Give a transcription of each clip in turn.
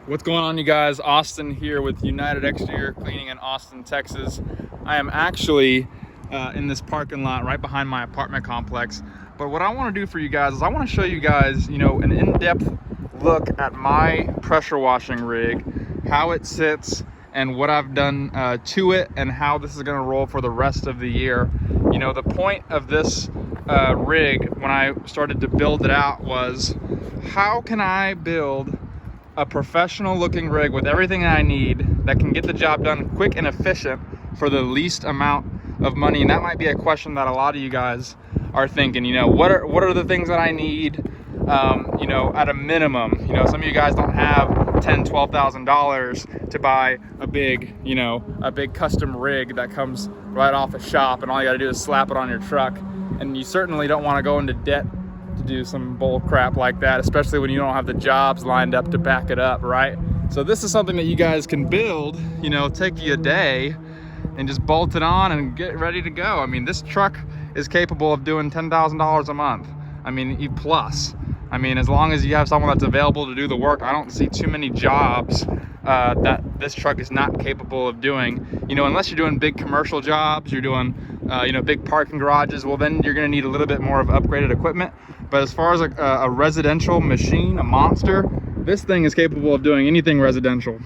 What's going on, you guys? Austin here with United Exterior Cleaning in Austin, Texas. I am actually in this parking lot right behind my apartment complex. But what I want to do for you guys is I want to show you guys, an in-depth look at my pressure washing rig, how it sits, and what I've done to it, and how this is going to roll for the rest of the year. The point of this rig when I started to build it out was, how can I build a professional looking rig with everything I need that can get the job done quick and efficient for the least amount of money? And that might be a question that a lot of you guys are thinking, what are the things that I need, at a minimum. Some of you guys don't have $10,000-$12,000 to buy a big custom rig that comes right off a shop and all you got to do is slap it on your truck. And you certainly don't want to go into debt to do some bull crap like that, especially when you don't have the jobs lined up to back it up, right? So this is something that you guys can build, take you a day and just bolt it on and get ready to go. I mean, this truck is capable of doing $10,000 a month. Plus. As long as you have someone that's available to do the work, I don't see too many jobs that this truck is not capable of doing. Unless you're doing big commercial jobs, you're doing, big parking garages, well, then you're gonna need a little bit more of upgraded equipment. But as far as a residential machine, a monster, this thing is capable of doing anything residential.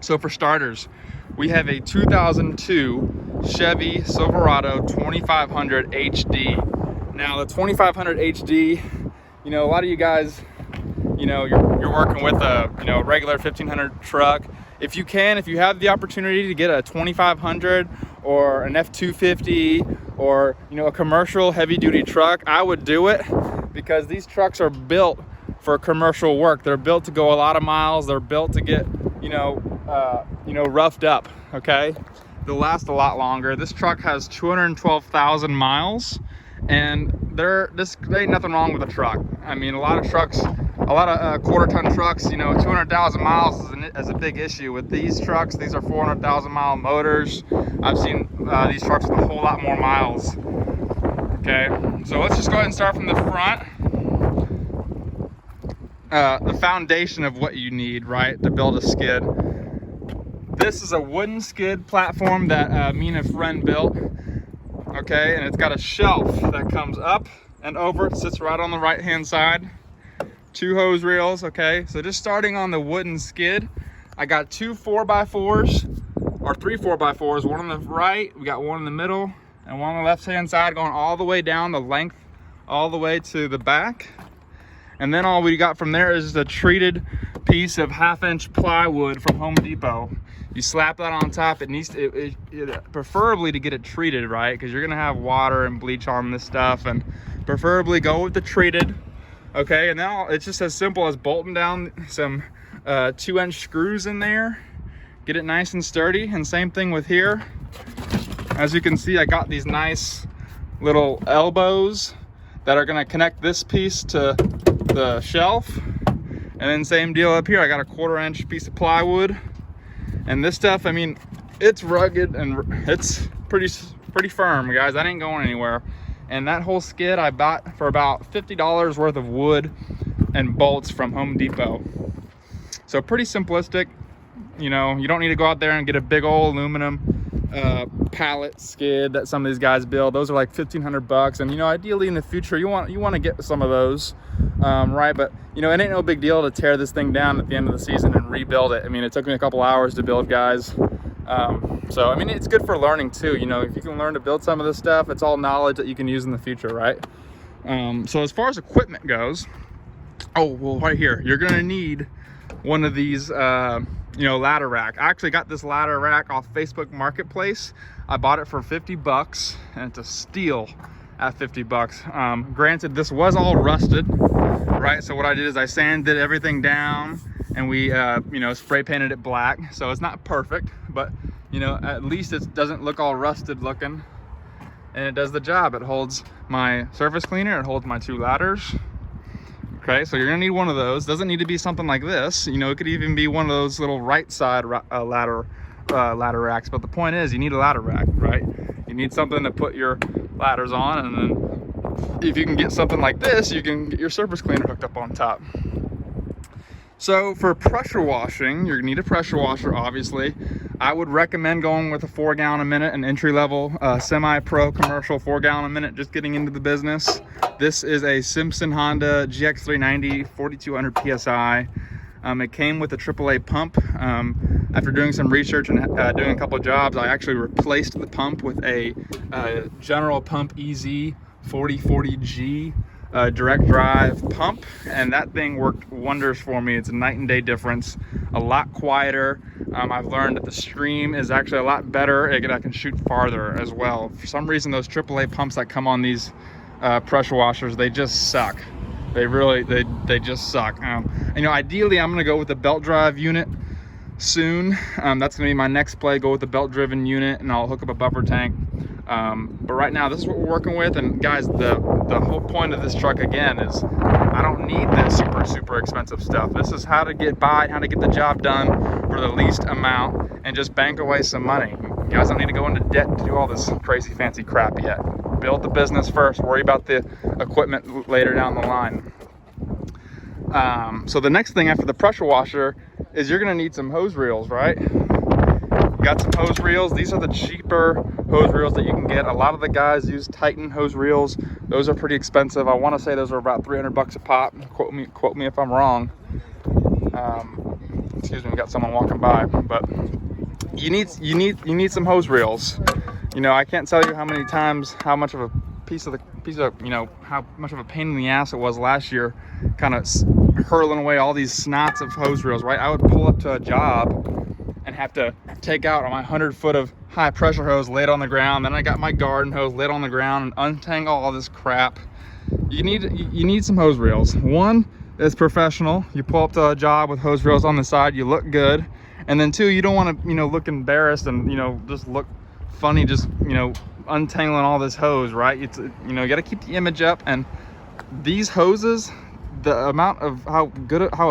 So for starters, we have a 2002 Chevy Silverado 2500 HD. Now the 2500 HD, a lot of you guys, you're working with a regular 1500 truck. If you have the opportunity to get a 2500 or an F250 or a commercial heavy duty truck, I would do it, because these trucks are built for commercial work. They're built to go a lot of miles. They're built to get roughed up. Okay, they'll last a lot longer. This truck has 212,000 miles, and there ain't nothing wrong with the truck. A lot of trucks, a lot of quarter-ton trucks, 200,000 miles is a big issue. With these trucks, these are 400,000 mile motors. I've seen these trucks with a whole lot more miles. Okay, so let's just go ahead and start from the front. The foundation of what you need, right, to build a skid. This is a wooden skid platform that me and a friend built. Okay, and it's got a shelf that comes up and over. It sits right on the right hand side. 2 hose reels. Okay, so just starting on the wooden skid, I got 2 4x4s or 3 4x4s, one on the right, we got one in the middle, and one on the left hand side, going all the way down the length all the way to the back. And then all we got from there is a treated piece of 1/2-inch plywood from Home Depot. You slap that on top. It needs to, preferably to get it treated, right? Because you're gonna have water and bleach on this stuff, and preferably go with the treated. Okay, and now it's just as simple as bolting down some 2-inch screws in there, get it nice and sturdy. And same thing with here. As you can see, I got these nice little elbows that are gonna connect this piece to the shelf. And then same deal up here, I got a 1/4-inch piece of plywood. And this stuff, it's rugged and it's pretty firm, guys. That ain't going anywhere. And that whole skid I bought for about $50 worth of wood and bolts from Home Depot. So pretty simplistic. You don't need to go out there and get a big old aluminum pallet skid that some of these guys build. Those are like $1,500. And ideally in the future, you want to get some of those, right? But it ain't no big deal to tear this thing down at the end of the season and rebuild it. It took me a couple hours to build, guys. So it's good for learning too. If you can learn to build some of this stuff, it's all knowledge that you can use in the future, right? So as far as equipment goes, right here, you're gonna need one of these ladder rack. I actually got this ladder rack off Facebook Marketplace. I bought it for $50, and it's a steal at $50. Granted, this was all rusted, right? So what I did is I sanded everything down, and we spray painted it black. So it's not perfect, but at least it doesn't look all rusted looking, and it does the job. It holds my surface cleaner, it holds my 2 ladders. Okay, so you're gonna need one of those. Doesn't need to be something like this. It could even be one of those little right side ladder racks. But the point is, you need a ladder rack, right? You need something to put your ladders on, and then if you can get something like this, you can get your surface cleaner hooked up on top. So for pressure washing, you're gonna need a pressure washer, obviously. I would recommend going with a 4 gallon a minute, an entry level, semi-pro commercial 4 gallon a minute, just getting into the business. This is a Simpson Honda GX390 4200 PSI. It came with a AAA pump. After doing some research and doing a couple of jobs, I actually replaced the pump with a General Pump EZ 4040G direct drive pump, and that thing worked wonders for me. It's a night and day difference, a lot quieter. I've learned that the stream is actually a lot better. I can shoot farther as well. For some reason, those AAA pumps that come on these pressure washers, they just suck. They just suck. You know, ideally I'm gonna go with the belt drive unit soon. That's gonna be my next play, go with the belt driven unit, and I'll hook up a buffer tank. But right now this is what we're working with. And guys, the whole point of this truck again is I don't need this super expensive stuff. This is how to get by, how to get the job done for the least amount and just bank away some money. You guys don't need to go into debt to do all this crazy fancy crap yet. Build the business first, worry about the equipment later down the line. So the next thing after the pressure washer is you're gonna need some hose reels, right? Got some hose reels. These are the cheaper hose reels that you can get. A lot of the guys use Titan hose reels. Those are pretty expensive. I want to say those are about 300 bucks a pop. Quote me if I'm wrong. Excuse me, we got someone walking by. But you need some hose reels. You know, I can't tell you how many times how much of a you know, how much of a pain in the ass it was last year, kind of hurling away all these snots of hose reels, right? I would pull up to a job and have to take out my 100-foot of high pressure hose, lay it on the ground. Then I got my garden hose, lay it on the ground, and untangle all this crap. You need some hose reels. One is professional. You pull up to a job with hose reels on the side, you look good. And then two, you don't want to, you know, look embarrassed and, you know, just look funny, just, you know, untangling all this hose, right? It's, you know, you got to keep the image up. And these hoses, the amount of how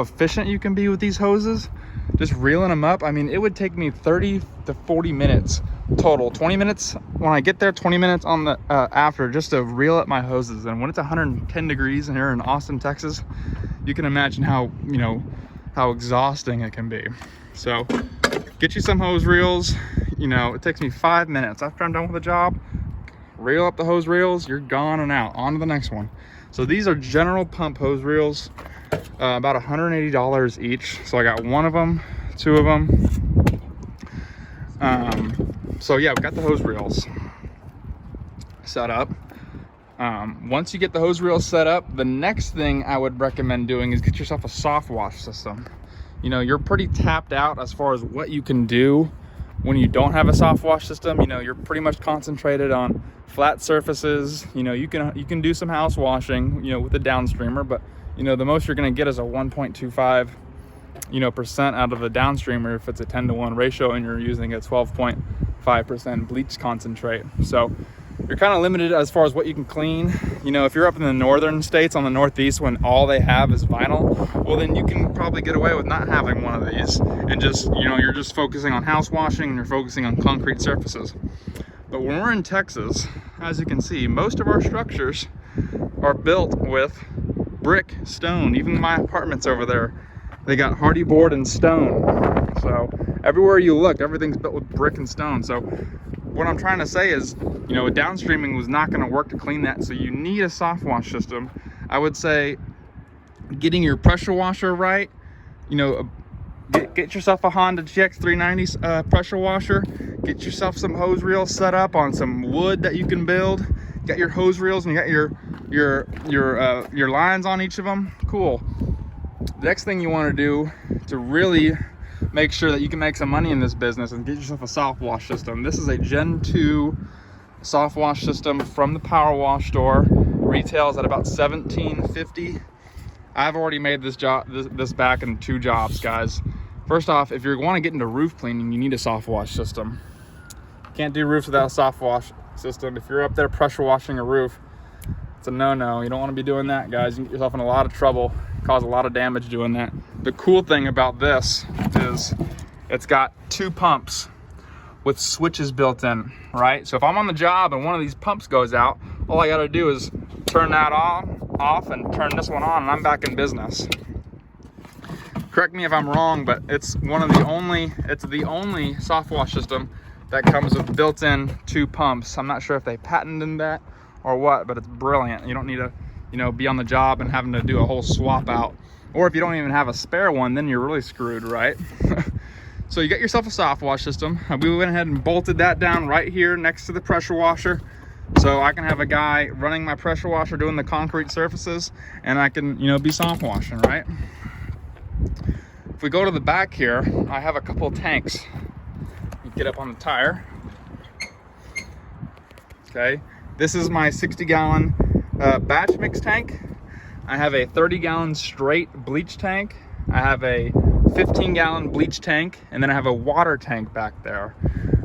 efficient you can be with these hoses, just reeling them up. I mean, it would take me 30 to 40 minutes total. 20 minutes when I get there, 20 minutes on the after, just to reel up my hoses. And when it's 110 degrees here in Austin, Texas, you can imagine how, you know, how exhausting it can be. So get you some hose reels. You know, it takes me 5 minutes after I'm done with the job. Reel up the hose reels, you're gone and out. On to the next one. So these are General Pump hose reels, about $180 each. So I got one of them, two of them. So yeah, we got the hose reels set up. Once you get the hose reels set up, the next thing I would recommend doing is get yourself a soft wash system. You know, you're pretty tapped out as far as what you can do when you don't have a soft wash system. You know, you're pretty much concentrated on flat surfaces. You know, you can do some house washing, you know, with a downstreamer, but you know, the most you're going to get is a 1.25, you know, percent out of a downstreamer if it's a 10-to-1 ratio and you're using a 12.5% bleach concentrate. So you're kind of limited as far as what you can clean. You know, if you're up in the northern states on the Northeast when all they have is vinyl, well, then you can probably get away with not having one of these and just, you know, you're just focusing on house washing and you're focusing on concrete surfaces. But when we're in Texas, as you can see, most of our structures are built with brick, stone. Even my apartments over there, they got hardy board and stone. So everywhere you look, everything's built with brick and stone. So what I'm trying to say is, you know, downstreaming was not going to work to clean that. So you need a soft wash system. I would say getting your pressure washer right, you know, get yourself a Honda GX390 pressure washer. Get yourself some hose reels set up on some wood that you can build. Get your hose reels and you got your lines on each of them. Cool. The next thing you want to do to really make sure that you can make some money in this business and get yourself a soft wash system. This is a Gen 2 soft wash system from the Power Wash store. Retails at about $17.50. I've already made this back in 2 jobs, guys. First off, if you want to get into roof cleaning, you need a soft wash system. Can't do roofs without a soft wash system. If you're up there pressure washing a roof, it's a no-no. You don't want to be doing that, guys. You get yourself in a lot of trouble, cause a lot of damage doing that. The cool thing about this is it's got 2 pumps with switches built in, right? So if I'm on the job and one of these pumps goes out, all I got to do is turn that off and turn this one on, and I'm back in business. Correct me if I'm wrong, but it's the only soft wash system that comes with built-in 2 pumps. I'm not sure if they patented that or what, but it's brilliant. You don't need to, you know, be on the job and having to do a whole swap out. Or if you don't even have a spare one, then you're really screwed, right? So you get yourself a soft wash system. We went ahead and bolted that down right here next to the pressure washer. So I can have a guy running my pressure washer doing the concrete surfaces, and I can, you know, be soft washing, right? If we go to the back here, I have a couple of tanks. You get up on the tire. Okay, this is my 60-gallon batch mix tank. I have a 30-gallon straight bleach tank. I have a 15-gallon bleach tank, and then I have a water tank back there.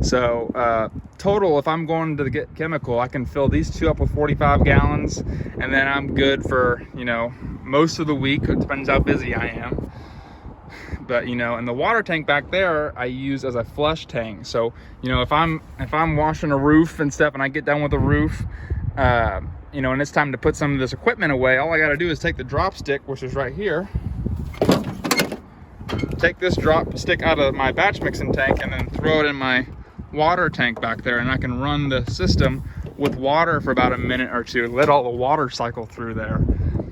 So total, if I'm going to get chemical, I can fill these 2 up with 45 gallons, and then I'm good for, you know, most of the week. It depends how busy I am. But, you know, and the water tank back there I use as a flush tank. So, you know, if I'm washing a roof and stuff, and I get done with the roof, you know, and it's time to put some of this equipment away, all I got to do is take the drop stick, which is right here, take this drop stick out of my batch mixing tank, and then throw it in my water tank back there, and I can run the system with water for about a minute or two, let all the water cycle through there.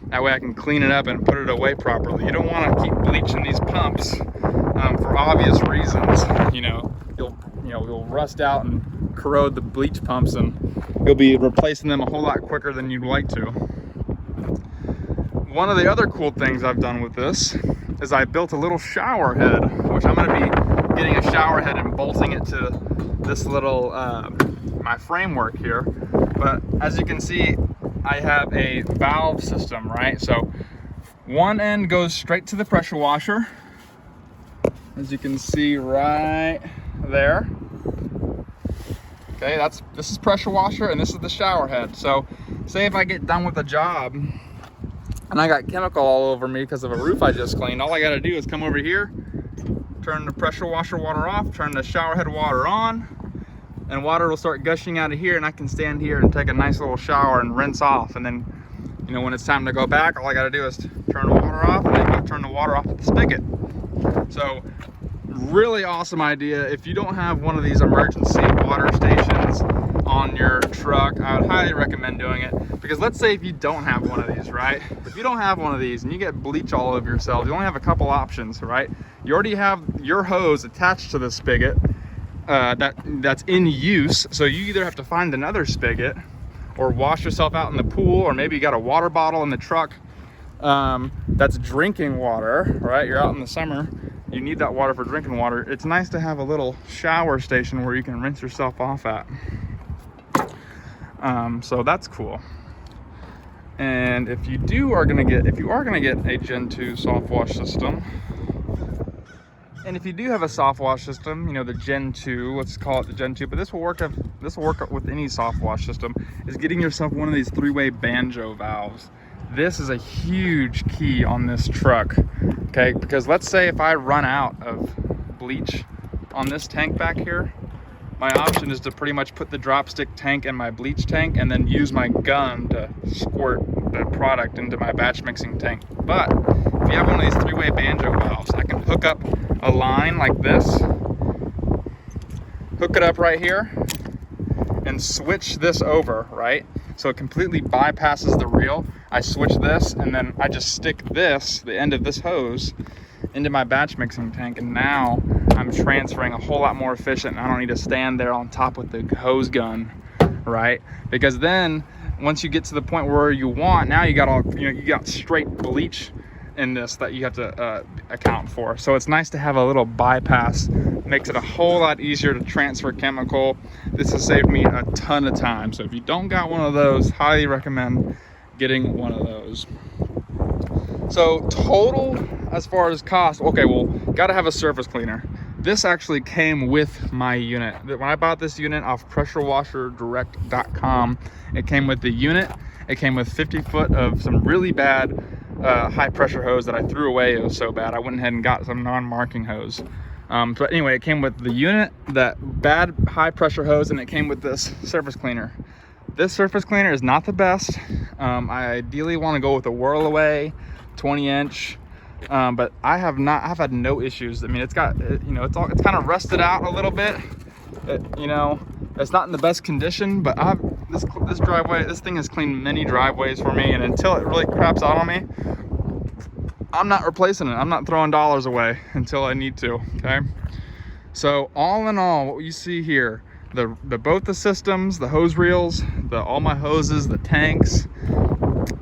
That way I can clean it up and put it away properly. You don't want to keep bleaching these pumps for obvious reasons. You know, you'll rust out and corrode the bleach pumps, and you'll be replacing them a whole lot quicker than you'd like to. One of the other cool things I've done with this is I built a little shower head, which I'm going to be getting a shower head and bolting it to this little my framework here. But as you can see, I have a valve system, right? So one end goes straight to the pressure washer, as you can see right there. Okay, this is pressure washer, and this is the shower head. So say if I get done with a job and I got chemical all over me because of a roof I just cleaned, all I got to do is come over here, turn the pressure washer water off, turn the shower head water on, and water will start gushing out of here, and I can stand here and take a nice little shower and rinse off. And then, you know, when it's time to go back, all I got to do is turn the water off, and then go turn the water off at the spigot. So really awesome idea. If you don't have one of these emergency water stations on your truck, I would highly recommend doing it. Because let's say if you don't have one of these, right? If you don't have one of these and you get bleach all over yourself, you only have a couple options, right? You already have your hose attached to the spigot that's in use, so you either have to find another spigot or wash yourself out in the pool, or maybe you got a water bottle in the truck that's drinking water, right? You're out in the summer, you need that water for drinking water. It's nice to have a little shower station where you can rinse yourself off at. So that's cool. And if you are gonna get a Gen 2 soft wash system, and if you do have a soft wash system, you know, the Gen 2, let's call it the Gen 2, but this will work with any soft wash system, is getting yourself one of these 3-way banjo valves. This is a huge key on this truck, okay? Because let's say if I run out of bleach on this tank back here, my option is to pretty much put the drop stick tank in my bleach tank and then use my gun to squirt the product into my batch mixing tank. But if you have one of these 3-way banjo valves, I can hook up a line like this, hook it up right here, and switch this over, right? So it completely bypasses the reel. I switch this, and then I just stick this, the end of this hose, into my batch mixing tank, and now I'm transferring a whole lot more efficient, and I don't need to stand there on top with the hose gun, right? Because then once you get to the point where you want, now you got straight bleach in this that you have to account for. So it's nice to have a little bypass. Makes it a whole lot easier to transfer chemical. This has saved me a ton of time. So if you don't got one of those, highly recommend getting one of those. So total, as far as cost, okay, well, gotta have a surface cleaner. This actually came with my unit. When I bought this unit off pressurewasherdirect.com, it came with the unit. It came with 50 foot of some really bad high pressure hose that I threw away. It was so bad. I went ahead and got some non-marking hose. But anyway, it came with the unit, that bad high pressure hose, and it came with this surface cleaner. This surface cleaner is not the best. I ideally want to go with a Whirlaway 20-inch But I've had no issues. I mean, it's got, you know, it's kind of rusted out a little bit. You know, it's not in the best condition, but this driveway, this thing has cleaned many driveways for me, and until it really craps out on me, I'm not replacing it. I'm not throwing dollars away until I need to, okay? So all in all, what you see here, both the systems, the hose reels, all my hoses, the tanks,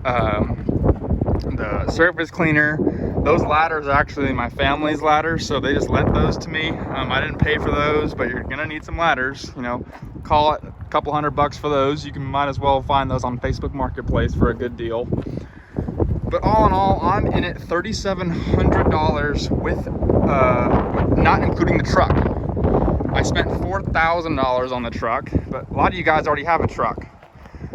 the surface cleaner, those ladders are actually my family's ladders, so they just lent those to me. I didn't pay for those, but you're gonna need some ladders, you know, call it a couple $100 for those. You might as well find those on Facebook Marketplace for a good deal. But all in all, I'm in at $3,700 with not including the truck. I spent $4,000 on the truck, but a lot of you guys already have a truck.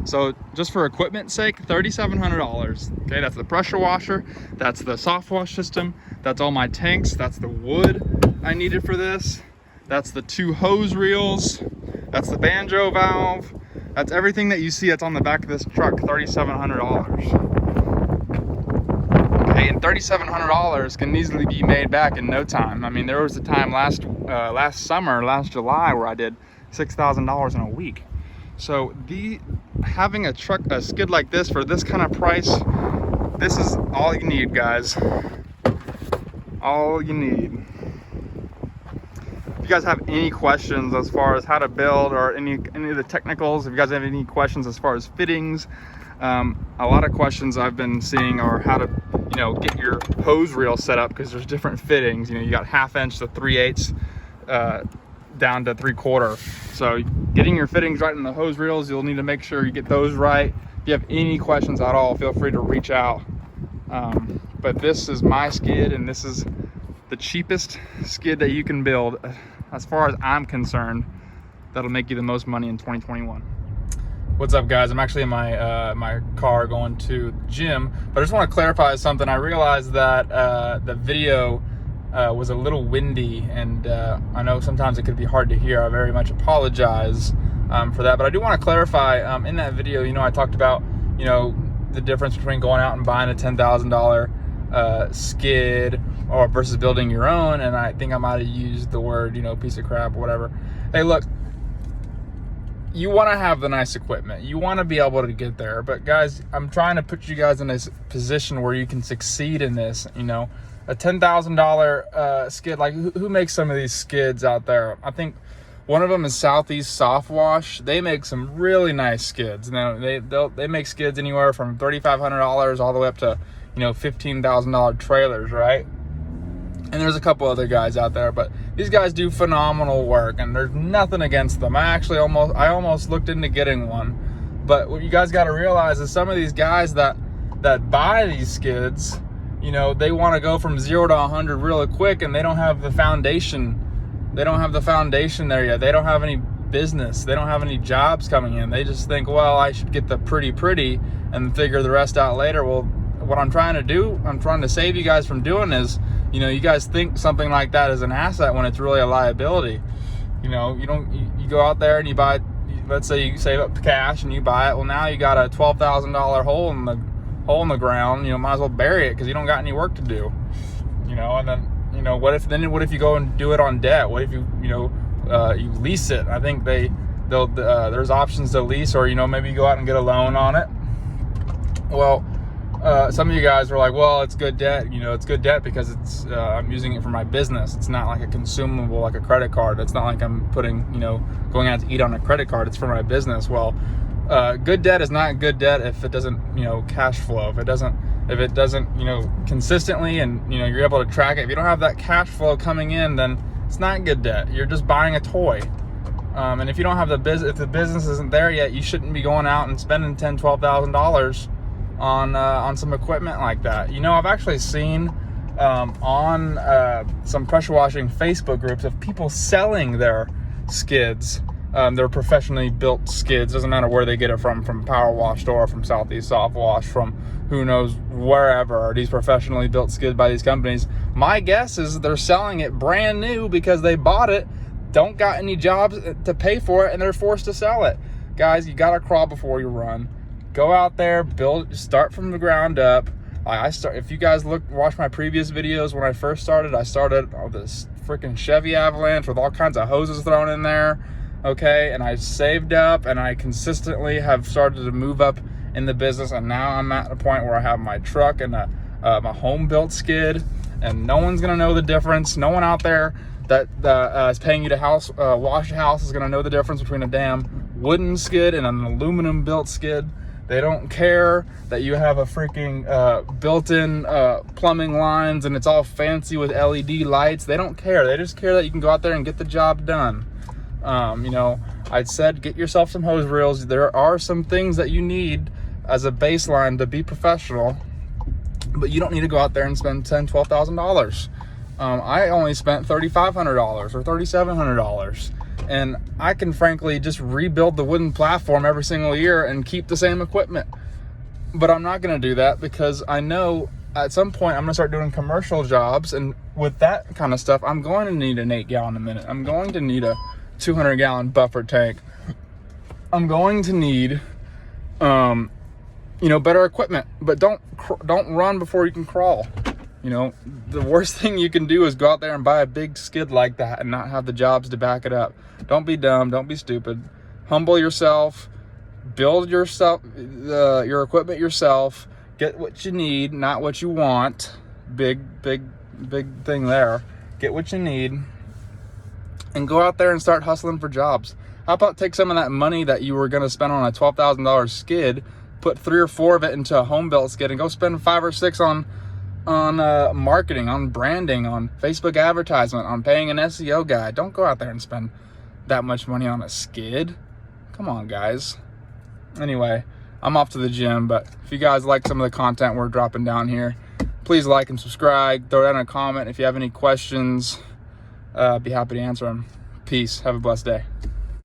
So just for equipment's sake, $3,700. Okay, that's the pressure washer, that's the soft wash system, that's all my tanks, that's the wood I needed for this, that's the 2 hose reels, that's the banjo valve, that's everything that you see that's on the back of this truck, $3,700. Okay, and $3,700 can easily be made back in no time. I mean, there was a time last July, where I did $6,000 in a week. So having a skid like this for this kind of price, this is all you need, guys. All you need. If you guys have any questions as far as how to build, or any of the technicals, if you guys have any questions as far as fittings, a lot of questions I've been seeing are how to, you know, get your hose reel set up, because there's different fittings. You know, you got 1/2 inch to 3/8 down to 3/4. So getting your fittings right in the hose reels, you'll need to make sure you get those right. If you have any questions at all, feel free to reach out. But this is my skid, and this is the cheapest skid that you can build, as far as I'm concerned, that'll make you the most money in 2021. What's up, guys? I'm actually in my car going to the gym, but I just want to clarify something. I realized that the video was a little windy, and I know sometimes it could be hard to hear. I very much apologize for that, but I do want to clarify, in that video, you know, I talked about, you know, the difference between going out and buying a $10,000 skid or versus building your own, and I think I might have used the word, you know, piece of crap or whatever. Hey, look, you want to have the nice equipment, you want to be able to get there, but guys, I'm trying to put you guys in this position where you can succeed in this. You know, a $10,000 skid, like who makes some of these skids out there? I think one of them is Southeast Soft Wash. They make some really nice skids. Now they make skids anywhere from $3,500 all the way up to, you know, $15,000 trailers, right? And there's a couple other guys out there, but these guys do phenomenal work, and there's nothing against them. I almost looked into getting one, but what you guys got to realize is some of these guys that buy these skids, you know, they want to go from 0 to 100 really quick, and they don't have the foundation. They don't have the foundation there yet. They don't have any business. They don't have any jobs coming in. They just think, well, I should get the pretty and figure the rest out later. Well, what I'm trying to do, I'm trying to save you guys from doing is, you know, you guys think something like that is an asset when it's really a liability. You know, you go out there and you buy, let's say you save up cash and you buy it. Well, now you got a $12,000 hole in the ground. You know, might as well bury it because you don't got any work to do. You know, and then, you know, what if you go and do it on debt? What if you lease it? I think there's options to lease, or, you know, maybe you go out and get a loan on it. Well, some of you guys were like, well, it's good debt. You know, it's good debt because it's I'm using it for my business. It's not like a consumable, like a credit card. It's not like I'm putting, you know, going out to eat on a credit card. It's for my business. Well, good debt is not good debt if it doesn't, you know, cash flow. If it doesn't, you know, consistently, and, you know, you're able to track it. If you don't have that cash flow coming in, then it's not good debt. You're just buying a toy. And if you don't have if the business isn't there yet, you shouldn't be going out and spending $10,000, $12,000 on some equipment like that. You know, I've actually seen on some pressure washing Facebook groups of people selling their skids, their professionally built skids. Doesn't matter where they get it from Power Wash Store, from Southeast Soft Wash, from who knows wherever. These professionally built skids by these companies. My guess is they're selling it brand new because they bought it, don't got any jobs to pay for it, and they're forced to sell it. Guys, you gotta crawl before you run. Go out there, start from the ground up, If you guys watch my previous videos, when I first started, I started on this freaking Chevy Avalanche with all kinds of hoses thrown in there, okay? And I saved up, and I consistently have started to move up in the business, and now I'm at a point where I have my truck and my home-built skid, and no one's gonna know the difference. No one out there that is paying you to wash a house is gonna know the difference between a damn wooden skid and an aluminum built skid. They don't care that you have a freaking built-in plumbing lines and it's all fancy with LED lights. They don't care. They just care that you can go out there and get the job done. You know, I said get yourself some hose reels. There are some things that you need as a baseline to be professional, but you don't need to go out there and spend $10,000, $12,000. I only spent $3,500 or $3,700. And I can frankly just rebuild the wooden platform every single year and keep the same equipment. But I'm not going to do that because I know at some point I'm going to start doing commercial jobs. And with that kind of stuff, I'm going to need an 8-gallon a minute. I'm going to need a 200-gallon buffer tank. I'm going to need, you know, better equipment. But don't run before you can crawl. You know, the worst thing you can do is go out there and buy a big skid like that and not have the jobs to back it up. Don't be dumb. Don't be stupid. Humble yourself. Build your equipment yourself. Get what you need, not what you want. Big thing there. Get what you need and go out there and start hustling for jobs. How about take some of that money that you were going to spend on a $12,000 skid, put 3 or 4 of it into a home built skid, and go spend 5 or 6 on marketing, on branding, on Facebook advertisement, on paying an SEO guy. Don't go out there and spend that much money on a skid. Come on, guys. Anyway, I'm off to the gym, but if you guys like some of the content we're dropping down here, please like and subscribe. Throw down a comment if you have any questions. Be happy to answer them. Peace. Have a blessed day.